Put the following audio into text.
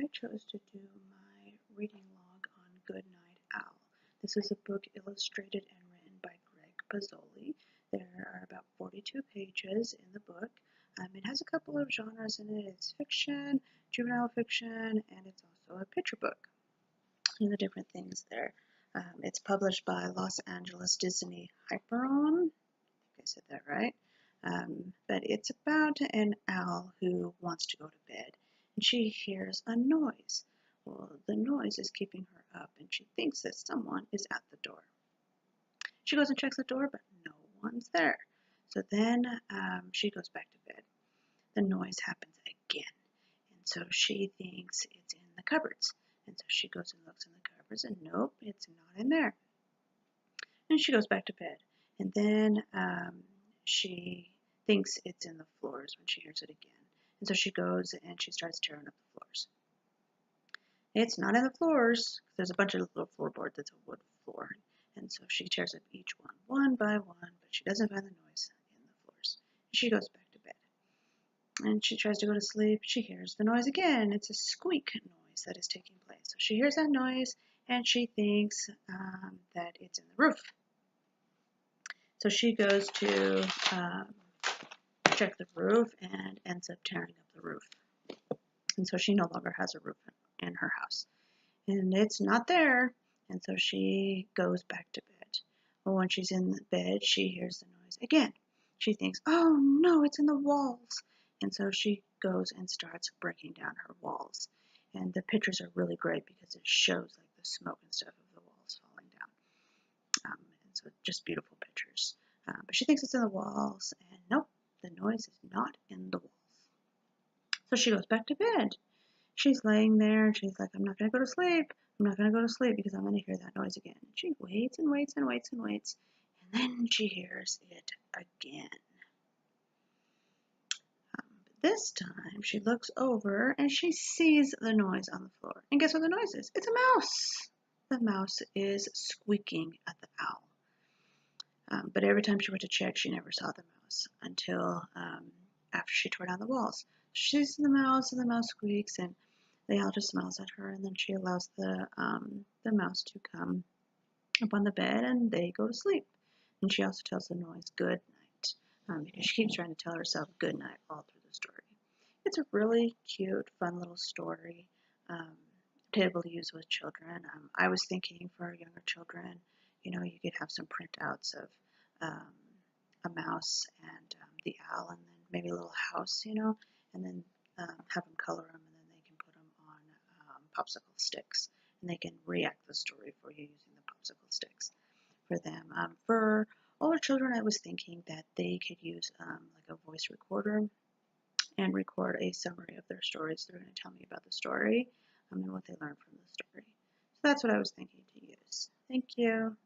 I chose to do my reading log on Goodnight Owl. This is a book illustrated and written by Greg Pazzoli. There are about 42 pages in the book. It has a couple of genres in it. It's fiction, juvenile fiction, and it's also a picture book. And the different things there. It's published by Los Angeles Disney Hyperon. I think I said that right. But it's about an owl who wants to go to bed, and she hears a noise. Well, the noise is keeping her up, and she thinks that someone is at the door. She goes and checks the door, but no one's there. So then she goes back to bed. The noise happens again, and so she thinks it's in the cupboards. And so she goes and looks in the cupboards, and nope, it's not in there. And she goes back to bed, and then she thinks it's in the floors when she hears it again. And so she goes and she starts tearing up the floors. It's not in the floors. There's a bunch of little floorboards that's a wood floor. And so she tears up each one by one, but she doesn't find the noise in the floors. She goes back to bed. And she tries to go to sleep. She hears the noise again. It's a squeak noise that is taking place. So she hears that noise, and she thinks that it's in the roof. So she goes to check the roof and ends up tearing up the roof. And so she no longer has a roof in her house. And it's not there. And so she goes back to bed. Well, when she's in the bed, she hears the noise again. She thinks, oh no, it's in the walls. And so she goes and starts breaking down her walls. And the pictures are really great because it shows like the smoke and stuff of the walls falling down. And so just beautiful pictures. But she thinks it's in the walls, and nope, the noise is not in the walls. So she goes back to bed. She's laying there, and she's like, I'm not going to go to sleep. I'm not going to go to sleep because I'm going to hear that noise again. She waits and waits and waits and waits, and then she hears it again. This time, she looks over, and she sees the noise on the floor. And guess what the noise is? It's a mouse. The mouse is squeaking at the owl. But every time she went to check, she never saw the mouse until after she tore down the walls. She sees the mouse, and the mouse squeaks, and the owl just smiles at her, and then she allows the mouse to come up on the bed, and they go to sleep. And she also tells the noise good night, because she keeps trying to tell herself good night all through the story. It's a really cute, fun little story to be able to use with children. I was thinking for younger children, you know, you could have some printouts of a mouse and the owl, and then maybe a little house, you know, and then have them color them, and then they can put them on popsicle sticks, and they can react the story for you using the popsicle sticks for them. For older children, I was thinking that they could use like a voice recorder and record a summary of their stories. They're going to tell me about the story and what they learned from the story. So that's what I was thinking to use. Thank you.